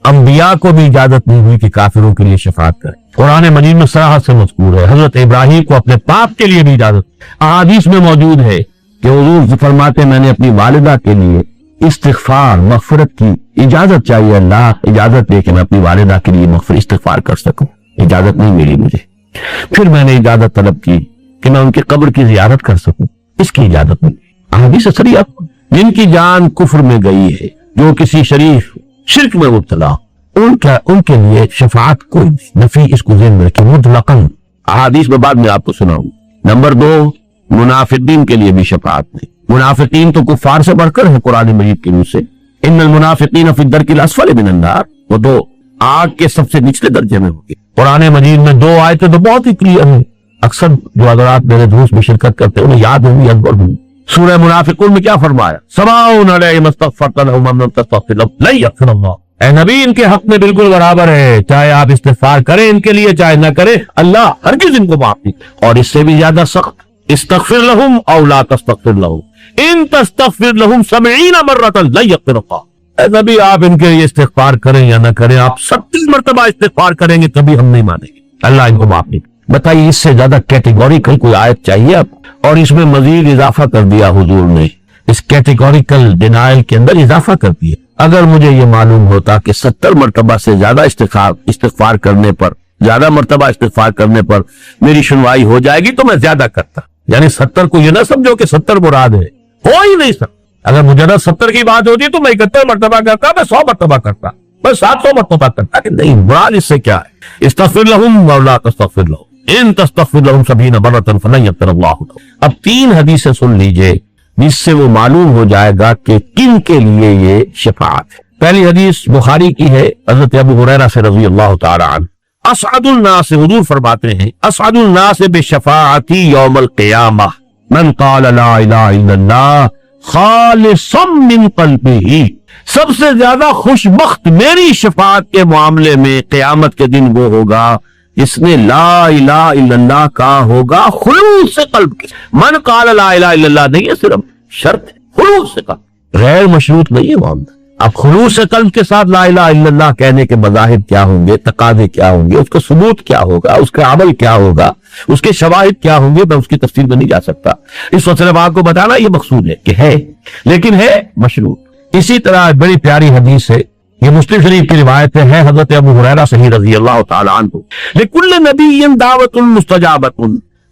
انبیاء کو بھی اجازت نہیں ہوئی کہ کافروں کے لیے شفاعت کرے۔ قرآن مجید میں صراحت سے مذکور ہے، حضرت ابراہیم کو اپنے باپ کے لیے بھی اجازت، احادیث میں موجود ہے کہ حضور فرماتے میں نے اپنی والدہ کے لیے استغفار مغفرت کی اجازت چاہیے، اللہ اجازت دے کہ میں اپنی والدہ کے لیے مغفرت استغفار کر سکوں، اجازت نہیں ملی مجھے۔ پھر میں نے اجازت طلب کی کہ میں ان کے قبر کی زیارت کر سکوں، اس کی اجازت نہیں۔ احادیث صریحہ، جن کی جان کفر میں گئی ہے، جو کسی شریف شرک میں مبتلا، ان کے لیے شفاعت کوئی نفی، اس کو ذہن میں رکھیں مطلقاً۔ احادیث میں بعد میں آپ کو سناؤں۔ نمبر دو، منافقین کے لیے بھی شفاعت نہیں۔ منافقین تو کفار سے بڑھ کر ہے قرآن مجید کی روح سے، ان المنافقین فی الدرک الاسفل من النار، وہ تو آگ کے سب سے نچلے درجے میں ہوگی۔ قرآن مجید میں دو آیتیں تو بہت ہی کلیئر ہیں، اکثر جو حضرات میرے دروس میں شرکت کرتے ہیں انہیں یاد ہوگی، اکبر ہوگی۔ سورہ منافقون میں کیا فرمایا؟ سواء علیہم استغفرت لہم ام لم تستغفر لہم لن یغفر اللہ۔ اے نبی ان کے حق میں بالکل برابر ہے، چاہے آپ استغفار کریں ان کے لیے چاہے نہ کریں، اللہ ہرگز ان کو معاف نہیں۔ اور اس سے بھی زیادہ سخت، استغفر لہم او لا تستغفر لہم ان تستغفر لہم 70 مرۃ لن یغفر اللہ۔ اے نبی آپ ان کے لیے استغفار کریں یا نہ کریں، آپ 70 مرتبہ استغفار کریں گے کبھی ہم نہیں مانیں گے، اللہ ان کو معاف نہیں۔ بتائیے اس سے زیادہ کیٹیگوریکل کوئی آیت چاہیے آپ؟ اور اس میں مزید اضافہ کر دیا حضور نے، اس کیٹیگوریکل ڈینائل کے اندر اضافہ کر دیا۔ اگر مجھے یہ معلوم ہوتا کہ 70 مرتبہ سے زیادہ استغفار کرنے پر، زیادہ مرتبہ استغفار کرنے پر میری سنوائی ہو جائے گی تو میں زیادہ کرتا۔ یعنی 70 کو یہ نہ سمجھو کہ 70 مراد ہے، ہو ہی نہیں سکتا۔ اگر مجرد 70 کی بات ہوتی تو میں 71 مرتبہ کرتا، میں 100 مرتبہ کرتا، میں 700 مرتبہ کرتا، کہ نہیں، مراد اس سے کیا ہے؟ استغفر لہم و لا تستغفر لہم ان تستغفر لہم 70 مرۃ فلن یغفر اللہ لہم۔ اب 3 حدیثیں سن لیجئے جس سے وہ معلوم ہو جائے گا کہ کن کے لیے یہ شفاعت ہے۔ پہلی حدیث بخاری کی ہے، حضرت ابو ہریرہ سے رضی اللہ تعالی عنہ، اسعد الناس، حضور فرماتے ہیں اسعد الناس بشفاعتی یوم القیامہ من قال لا الہ الا اللہ خالصا من قلبہ، سب سے زیادہ خوش بخت میری شفاعت کے معاملے میں قیامت کے دن وہ ہوگا جس نے لا الہ الا اللہ کہا ہوگا خلوص سے قلب کے۔ من قال لا الہ الا اللہ نہیں ہے، صرف شرط ہے خلوص سے قلب، غیر مشروط نہیں ہے معاملہ۔ اب خلوص قلب کے ساتھ لا الہ الا اللہ کہنے کے مظاہر کیا ہوں گے، تقاضے کیا ہوں گے، اس کا ثبوت کیا ہوگا، اس کا عمل کیا ہوگا، اس کے شواہد کیا ہوں گے، میں اس کی تفصیل میں نہیں جا سکتا. اس وقت صرف آپ کو بتانا یہ مقصود ہے کہ ہے، لیکن ہے مشروط. اسی طرح بڑی پیاری حدیث ہے، یہ مسلم شریف کی روایت ہے حضرت ابو ہریرہ صحیح رضی اللہ تعالی عنہ، لکل نبی دعوت مستجابۃ،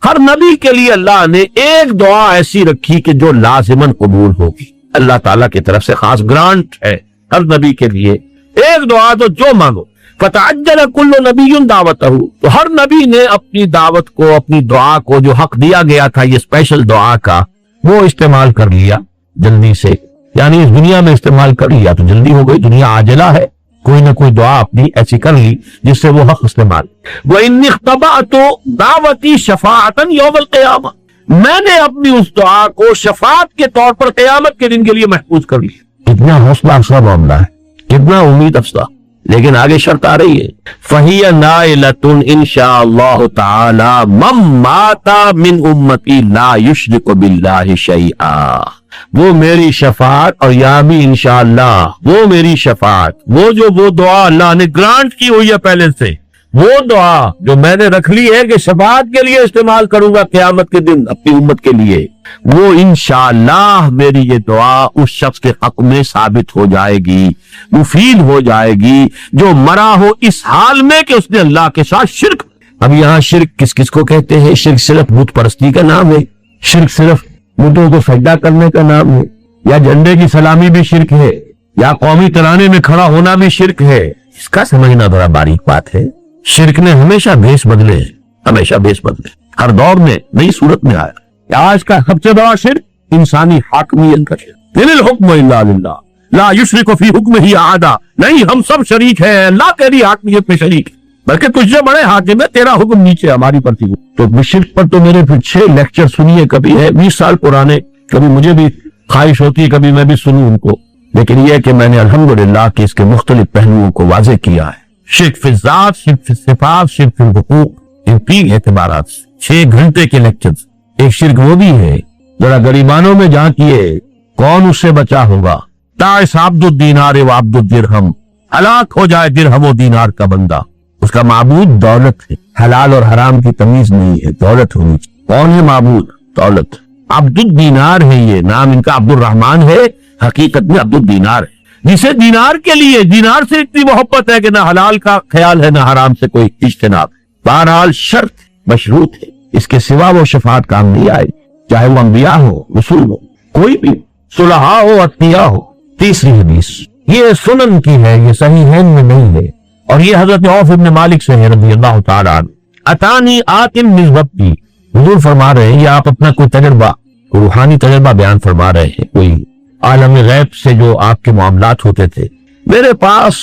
ہر نبی کے لیے اللہ نے ایک دعا ایسی رکھی کہ جو لازماً قبول ہوگی. اللہ تعالیٰ کی طرف سے خاص گرانٹ ہے ہر نبی کے لیے ایک دعا، تو جو مانگو. فتعجل کل نبی دعوتہ، تو ہر نبی نے اپنی دعوت کو، اپنی دعا کو جو حق دیا گیا تھا یہ اسپیشل دعا کا، وہ استعمال کر لیا جلدی سے. یعنی اس دنیا میں استعمال کر لیا تو جلدی ہو گئی، دنیا عاجلہ ہے، کوئی نہ کوئی دعا اپنی ایسی کر لی جس سے وہ حق استعمال. وَإِنِّ اخْتَبَأْتُ دعوتی شفاعةً یوم القیامہ، میں نے اپنی اس دعا کو شفاعت کے طور پر قیامت کے دن کے لیے محفوظ کر لیا. کتنا حوصلہ افزا معاملہ ہے، کتنا امید افزا. لیکن آگے شرط آ رہی ہے، فَهِيَ نَائِلَةٌ إِن شاء اللہ تعالی مَن مَاتَ مِنْ أُمَّتِي لَا يُشْرِكُ بِاللَّهِ شَيْئًا. وہ میری شفاعت، اور یا بھی انشاءاللہ وہ میری شفاعت، وہ دعا اللہ نے گرانٹ کی ہوئی ہے پہلے سے، وہ دعا جو میں نے رکھ لی ہے کہ شفاعت کے لیے استعمال کروں گا قیامت کے دن اپنی امت کے لیے، وہ انشاءاللہ میری یہ دعا اس شخص کے حق میں ثابت ہو جائے گی، مفید ہو جائے گی جو مرا ہو اس حال میں کہ اس نے اللہ کے ساتھ شرک. اب یہاں شرک کس کس کو کہتے ہیں؟ شرک صرف بت پرستی کا نام ہے، شرک صرف بتوں کو سجدہ کرنے کا نام ہے، یا جھنڈے کی سلامی بھی شرک ہے، یا قومی ترانے میں کھڑا ہونا بھی شرک ہے. اس کا سمجھنا بڑا باریک بات ہے. شرک نے ہمیشہ بھیس بدلے، ہمیشہ بھیس بدلے، ہر دور میں نئی صورت میں آیا. آج کا سب سے بڑا شرک انسانی حاکمیت کا شرک. ان الحکم الا للہ لا یشرک فی حکمہ احد، نہیں ہم سب شریک ہیں، اللہ تیری حاکمیت میں شریک ہے، بلکہ تجھ سے بڑے حاکم ہے، تیرا حکم نیچے ہماری پر تھی. تو شرک پر تو میرے پھر 6 لیکچر سنیے، کبھی ہے 20 سال پرانے، کبھی مجھے بھی خواہش ہوتی ہے کبھی میں بھی سنوں ان کو، لیکن یہ کہ میں نے الحمدللہ کہ اس کے مختلف پہلوؤں کو واضح کیا ہے. شرک فی الذات، شرک فی الصفات، شرک فی الحقوق، ان 3 اعتبارات 6 گھنٹے کے لیکچرز. ایک شرک وہ بھی ہے، ذرا غریبانوں میں جھانکیے، کون اس سے بچا ہوگا؟ تعس عبد الدینار و عبد الدرہم، ہلاک ہو جائے درہم و دینار کا بندہ، اس کا معبود دولت ہے، حلال اور حرام کی تمیز نہیں ہے، دولت ہونی چاہیے. کون ہے معبود؟ دولت. عبد الدینار ہے، یہ نام ان کا عبد الرحمن ہے، حقیقت میں عبد الدینار ہے، جسے دینار کے لیے، دینار سے اتنی محبت ہے کہ نہ حلال کا خیال ہے نہ حرام سے کوئی اجتناب. بہرحال شرط مشروط ہے، اس کے سوا وہ شفاعت کام نہیں آئے، چاہے وہ انبیاء ہو، رسول ہو، کوئی بھی، صلحاء ہو، اتقیاء ہو. تیسری حدیث یہ سنن کی ہے، یہ صحیحین میں نہیں ہے، اور یہ حضرت عوف بن مالک سے ہے رضی اللہ تعالی عنہ. اتانی آتم من ربی، حضور فرما رہے ہیں، یہ آپ اپنا کوئی تجربہ، کوئی روحانی تجربہ بیان فرما رہے ہیں، کوئی عالم غیب سے جو آپ کے معاملات ہوتے تھے. میرے پاس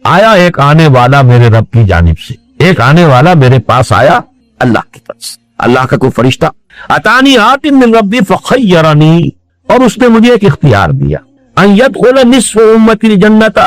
آیا ایک آنے والا میرے رب کی جانب سے، ایک آنے والا میرے پاس آیا اللہ کی طرف سے، اللہ کا کوئی فرشتہ. اتانی آتم من ربی فخیرنی، اور اس نے مجھے ایک اختیار دیا، ان یدخل نصف امتی الجنت.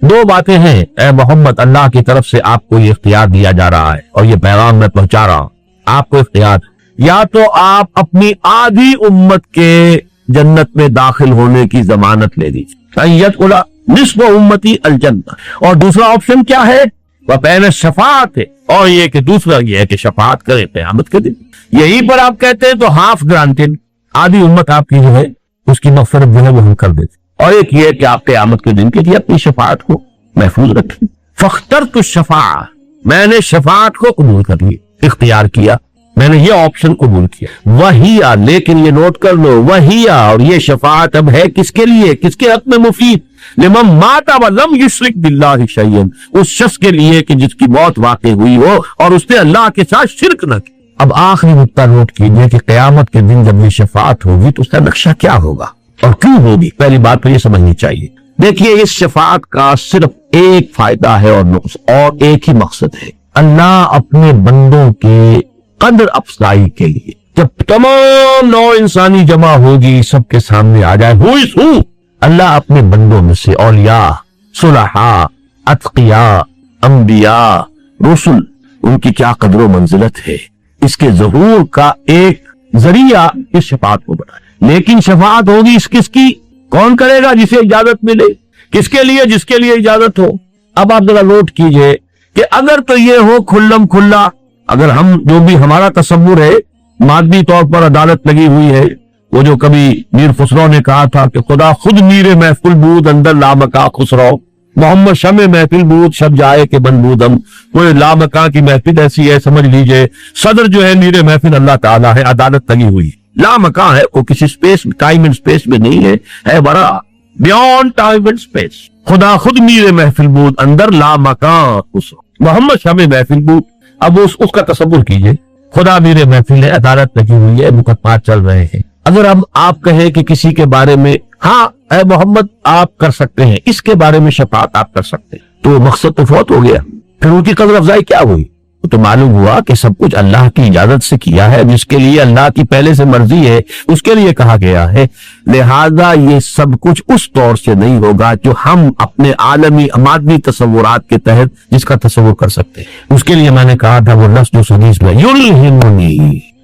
2 باتیں ہیں اے محمد، اللہ کی طرف سے آپ کو یہ اختیار دیا جا رہا ہے، اور یہ پیغام میں پہنچا رہا ہوں. آپ کو اختیار، یا تو آپ اپنی آدھی امت کے جنت میں داخل ہونے کی ضمانت لے دیجیے، ان یدخل نصف امتی الجنہ، اور دوسرا آپشن کیا ہے؟ وبین شفاعت، اور یہ کہ دوسرا یہ ہے کہ شفاعت کرے قیامت کے دن. یہی پر آپ کہتے ہیں تو ہاف گرانٹڈ، آدھی امت آپ کی جو ہے اس کی مغفرت جو ہے وہ ہم کر دیتے. اور ایک یہ کہ آپ قیامت کے دن کے لیے اپنی شفاعت کو محفوظ رکھیں. فاخترت الشفاعہ، میں نے شفاعت کو قبول کر لی، اختیار کیا، میں نے یہ آپشن قبول کیا. وہیا، لیکن یہ نوٹ کر لو، وہیا، اور یہ شفاعت اب ہے کس کے لیے، کس کے حق میں مفید؟ لمن مات ولم یشرک باللہ شیئا، اس شخص کے لیے کہ جس کی موت واقع ہوئی ہو اور اس نے اللہ کے ساتھ شرک نہ کی. اب آخری نقطہ نوٹ کیجئے کہ قیامت کے دن جب یہ شفاعت ہوگی تو اس کا نقشہ کیا ہوگا اور کیوں ہوگی. پہلی بات تو یہ سمجھنی چاہیے. دیکھیے اس شفاعت کا صرف ایک فائدہ ہے اور ایک ہی مقصد ہے، اللہ اپنے بندوں کے قدر افزائی کے لیے. جب تمام نوع انسانی جمع ہوگی، سب کے سامنے آ جائے ہو اس ہوں، اللہ اپنے بندوں میں سے اولیاء، صلحاء، اتقیاء، انبیاء، رسل، ان کی کیا قدر و منزلت ہے، اس کے ظہور کا ایک ذریعہ اس شفاعت کو بنائے. لیکن شفاعت ہوگی اس کس کی؟ کون کرے گا؟ جسے اجازت ملے. کس کے لیے؟ جس کے لیے اجازت ہو۔ اب آپ ذرا نوٹ کیجئے کہ اگر تو یہ ہو کھلم کھلا، اگر ہم جو بھی ہمارا تصور ہے مادی طور پر عدالت لگی ہوئی ہے، وہ جو کبھی میر خسرو نے کہا تھا کہ خدا خود میر محفل بود اندر لامکاں خسرو، محمد شمع محفل بود شب جائے کہ بن بودم، وہ لامکاں کی محفل ایسی ہے، سمجھ لیجئے صدر جو ہے میر محفل اللہ تعالیٰ ہے، عدالت لگی ہوئی لامکاں ہے، وہ کسی سپیس ٹائم اینڈ سپیس میں نہیں ہے بڑا بیونڈ ٹائم اینڈ سپیس۔ خدا خود میر محفل بود اندر لامکاں خسرو، محمد شمع محفل بود۔ اب اس کا تصور کیجئے، خدا میر محفل ہے، عدالت لگی ہوئی ہے، مقدمات چل رہے ہیں۔ اگر اب آپ کہیں کہ کسی کے بارے میں ہاں اے محمد آپ کر سکتے ہیں، اس کے بارے میں شفاعت آپ کر سکتے ہیں، تو مقصد تو فوت ہو گیا، پھر ان کی قدر افزائی کیا ہوئی؟ تو معلوم ہوا کہ سب کچھ اللہ کی اجازت سے کیا ہے، جس کے لیے اللہ کی پہلے سے مرضی ہے اس کے لیے کہا گیا ہے، لہذا یہ سب کچھ اس طور سے نہیں ہوگا جو ہم اپنے عالمی مادی تصورات کے تحت جس کا تصور کر سکتے ہیں۔ اس کے لیے میں نے کہا تھا وہ لفظ جو حدیث میں یلہمنی،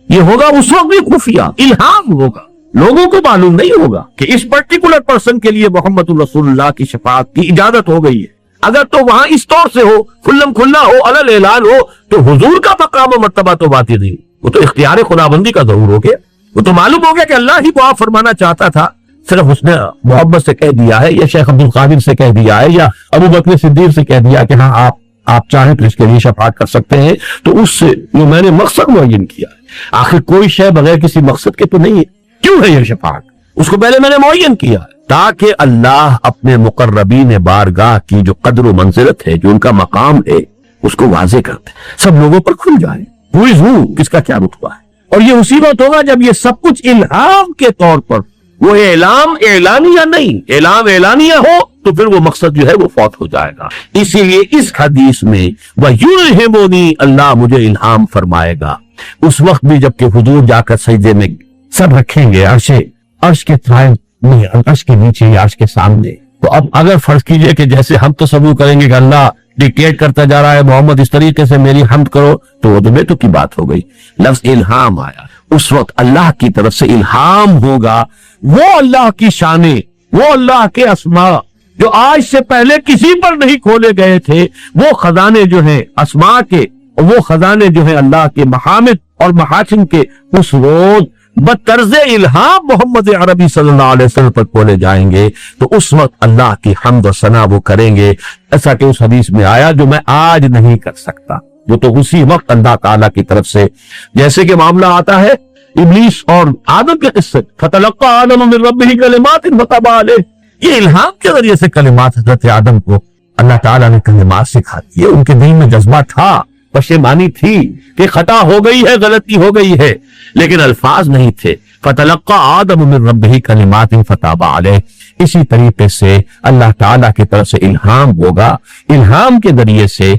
یہ ہوگا اس وقت بھی خفیہ، الہام ہوگا، لوگوں کو معلوم نہیں ہوگا کہ اس پرٹیکولر پرسن کے لیے محمد رسول اللہ کی شفاعت کی اجازت ہو گئی ہے۔ اگر تو وہاں اس طور سے ہو، کھلم کھلا ہو، علل اعلان ہو، تو حضور کا مقام و مرتبہ تو بات ہی نہیں، وہ تو اختیار خداوندی کا ظہور ہو گیا، وہ تو معلوم ہو گیا کہ اللہ ہی دعا فرمانا چاہتا تھا، صرف اس نے محبت سے کہہ دیا ہے، یا شیخ عبد القادر سے کہہ دیا ہے، یا ابو بکر صدیق سے کہہ دیا کہ ہاں آپ چاہیں تو اس کے لیے شفاعت کر سکتے ہیں، تو اس سے جو میں نے مقصد معین کیا ہے، آخر کوئی شے بغیر کسی مقصد کے تو نہیں ہے، کیوں ہے یہ شفاعت؟ اس کو پہلے میں نے معین کیا ہے تاکہ اللہ اپنے مقربین بارگاہ کی جو قدر و منزلت ہے، جو ان کا مقام ہے، اس کو واضح کرتے، سب لوگوں پر کھل جائے، ہوئی ہوں کس کا کیا رتبہ ہے۔ اور یہ اسی وقت ہوگا جب یہ سب کچھ الہام کے طور پر، وہ اعلام اعلانیہ نہیں، اعلام اعلانیہ ہو تو پھر وہ مقصد جو ہے وہ فوت ہو جائے گا۔ اسی لیے اس حدیث میں وَيُلْهِمُنِي، اللہ مجھے الہام فرمائے گا، اس وقت بھی جب کہ حضور جا کر سجدے میں سر رکھیں گے عرش کے طرف میں، عرش کے نیچے یا عرش کے سامنے، تو اب اگر فرض کیجئے کہ جیسے ہم تصور کریں گے کہ اللہ ڈکٹیٹ کرتا جا رہا ہے محمد اس طریقے سے میری حمد کرو، تو وہ تو بیتو کی بات ہو گئی۔ لفظ الہام آیا، اس وقت اللہ کی طرف سے الہام ہوگا، وہ اللہ کی شانیں، وہ اللہ کے اسماء جو آج سے پہلے کسی پر نہیں کھولے گئے تھے، وہ خزانے جو ہیں اسماء کے، وہ خزانے جو ہیں اللہ کے محامد اور محاسن کے، اس روز بطرز الہام محمد عربی صلی اللہ علیہ وسلم پر کھولے جائیں گے، تو اس وقت اللہ کی حمد و ثنا وہ کریں گے، ایسا کہ اس حدیث میں آیا جو میں آج نہیں کر سکتا، وہ تو اسی وقت اللہ تعالیٰ کی طرف سے، جیسے کہ معاملہ آتا ہے ابلیس اور آدم کے قصے، فَتَلَقَّى آدَمُ مِن رَبِّهِ كَلِمَاتٍ فَتَابَ عَلَيْهِ، یہ الہام کے ذریعے سے کلمات حضرت آدم کو اللہ تعالیٰ نے کلمات سکھا دیے، ان کے دل میں جذبہ تھا، پشیمانی تھی کہ خطا ہو گئی ہے، غلطی ہو گئی ہے، لیکن الفاظ نہیں تھے۔ فَتَلَقَّى آدَمُ مِن رَبِّهِ كَلِمَاتٍ فَتَابَ عَلَيْهِ، اسی طریقے سے اللہ تعالیٰ کی طرف سے الہام ہوگا، الہام کے ذریعے سے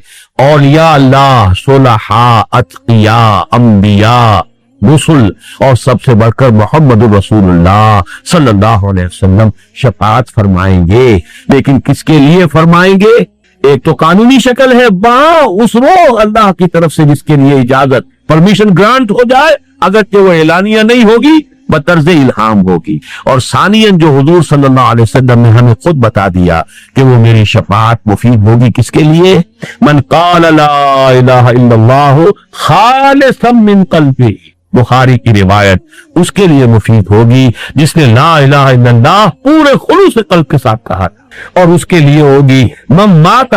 اولیاء اللہ، صلحاء، اتقیاء، انبیاء، رسل اور سب سے بڑھ کر محمد رسول اللہ صلی اللہ علیہ وسلم شفاعت فرمائیں گے، لیکن کس کے لیے فرمائیں گے؟ ایک تو قانونی شکل ہے، اس روح اللہ کی طرف سے جس کے لیے اجازت پرمیشن گرانٹ ہو جائے، اگرچہ وہ اعلانیہ نہیں ہوگی، بطرز الہام ہوگی، اور ثانیاً جو حضور صلی اللہ علیہ وسلم نے ہمیں خود بتا دیا کہ وہ میری شفاعت مفید ہوگی کس کے لیے؟ من قال لا الہ الا اللہ خالصا من قلبہ، بخاری کی روایت، اس کے لیے مفید ہوگی جس نے لا الہ الا اللہ پورے خلوص قلب کے ساتھ کہا، اور اس کے لیے ہوگی من مات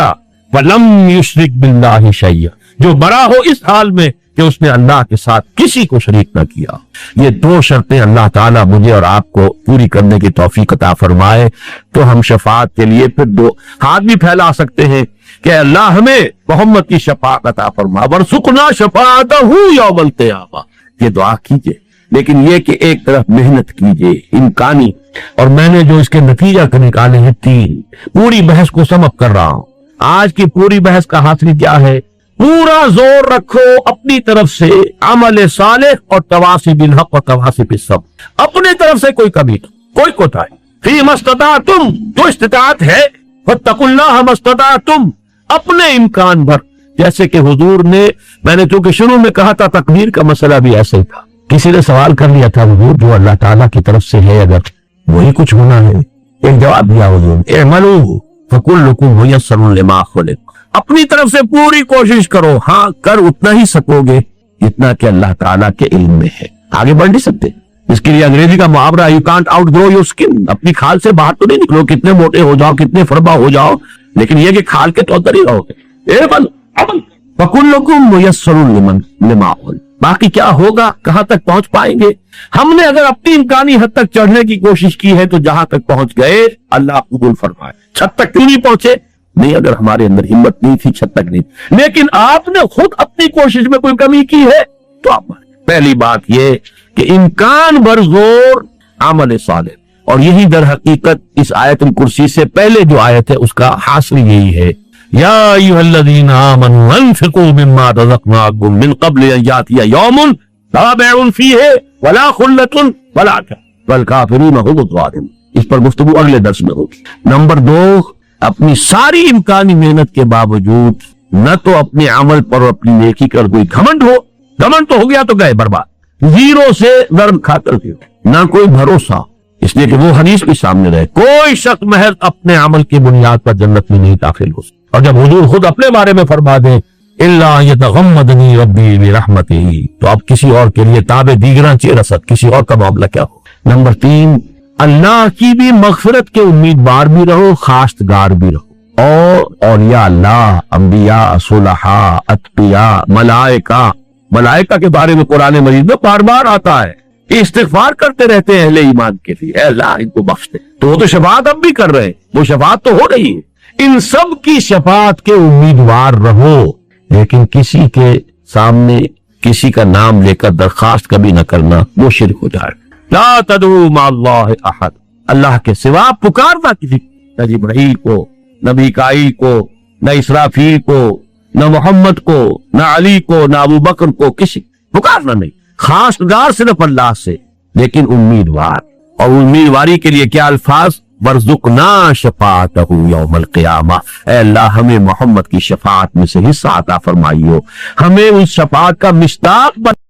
ولم یشرک باللہ شیئا، جو مرا ہو اس حال میں کہ اس نے اللہ کے ساتھ کسی کو شریک نہ کیا۔ یہ دو شرطیں اللہ تعالیٰ مجھے اور آپ کو پوری کرنے کی توفیق عطا فرمائے، تو ہم شفاعت کے لیے پھر دو ہاتھ بھی پھیلا سکتے ہیں کہ اللہ ہمیں محمد کی شفاعت عطا فرما، ورزقنا شفاعتہ یوم القیامہ، یہ دعا کیجئے، لیکن یہ کہ ایک طرف محنت کیجئے امکانی، اور میں نے جو اس کے نتیجہ کے نکالے ہیں 3، پوری بحث کو سم اپ کر رہا ہوں۔ آج کی پوری بحث کا حاصل کیا ہے؟ پورا زور رکھو اپنی طرف سے عمل صالح اور تواصی بالحق اور تواصی بالصبر، اپنے طرف سے کوئی کمی نہیں، کوئی کوتاہی، فیما استطعتم، جو استطاعت ہے، فاتقوا اللہ ما استطعتم، اپنے امکان بھر، جیسے کہ حضور نے، میں نے چونکہ شروع میں کہا تھا تقدیر کا مسئلہ بھی ایسے ہی تھا، کسی نے سوال کر لیا تھا حضور جو اللہ تعالیٰ کی طرف سے ہے اگر وہی کچھ ہونا ہے، ایک جواب دیا حضور نے، اعملوا فکلکم میسر لما خلق، اپنی طرف سے پوری کوشش کرو، ہاں کر اتنا ہی سکو گے جتنا کہ اللہ تعالیٰ کے علم میں ہے، آگے بڑھ نہیں سکتے۔ اس کے لیے انگریزی کا محاورہ you can't outgrow your skin, اپنی کھال سے باہر تو نہیں نکلو، کتنے موٹے ہو جاؤ کتنے فربا ہو جاؤ، لیکن یہ کہ کھال کے تو اندر ہی رہو گے۔ عمل فکلکم میسر لما خلق، باقی کیا ہوگا، کہاں تک پہنچ پائیں گے؟ ہم نے اگر اپنی امکانی حد تک چڑھنے کی کوشش کی ہے تو جہاں تک پہنچ گئے اللہ قبول فرمائے۔ چھت تک کیوں نہیں پہنچے؟ نہیں، اگر ہمارے اندر ہمت نہیں تھی چھت تک نہیں، لیکن آپ نے خود اپنی کوشش میں کوئی کمی کی ہے تو آپ پہلی بات یہ کہ امکان بھر زور عمل صالح، اور یہی در حقیقت اس آیت الکرسی سے پہلے جو آیت ہے اس کا حاصل یہی ہے، یا ایھا الذین آمنوا انفقوا مما رزقناکم من قبل ان یاتی یوم لا بیع فیہ ولا خلۃ ولا والکافرون هم الظالمون۔ اس پر گفتگو اگلے درس میں ہوگی۔ نمبر 2، اپنی ساری امکانی محنت کے باوجود نہ تو اپنے عمل پر اور اپنی نیکی کر کوئی گھمنڈ ہو، گھمنڈ تو ہو گیا تو گئے برباد، زیرو سے ضرب کھا کر کے، نہ کوئی بھروسہ، اس لیے کہ وہ حدیث بھی سامنے رہے، کوئی شخص محض اپنے عمل کی بنیاد پر جنت میں نہیں داخل ہو سکتا۔ اور جب حضور خود اپنے بارے میں فرما دیں الا یتغمدنی ربی برحمتہ، تو اب کسی اور کے لیے تاب دیگراں چہ رسد، کسی اور کا معاملہ کیا ہو۔ نمبر 3، اللہ کی بھی مغفرت کے امیدوار بھی رہو، خواستگار بھی رہو، اور اولیاء اللہ، انبیاء، صلحاء، اتقیاء، ملائکہ کے بارے میں قرآن مجید میں بار بار آتا ہے، استغفار کرتے رہتے ہیں اہل ایمان کے لیے، اے اللہ ان کو بخش دے، تو وہ تو شفاعت اب بھی کر رہے ہیں، وہ شفاعت تو ہو رہی ہے۔ ان سب کی شفاعت کے امیدوار رہو، لیکن کسی کے سامنے کسی کا نام لے کر درخواست کبھی نہ کرنا، وہ شرک ہو جائے۔ لا تدعو مع اللہ احد، اللہ کے سوا پکارنا کسی، نہ جبرائیل کو، نہ میکائیل کو، نہ اسرافیل کو، نہ محمد کو، نہ علی کو، نہ ابو بکر کو، کسی پکارنا نہیں، خاصگار صرف اللہ سے، لیکن امیدوار، اور امیدواری کے لیے کیا الفاظ، وارزقنا شفاعتہ یوم القیامہ، اے اللہ ہمیں محمد کی شفاعت میں سے حصہ عطا فرمائیو، ہمیں اس شفاعت کا مشتاق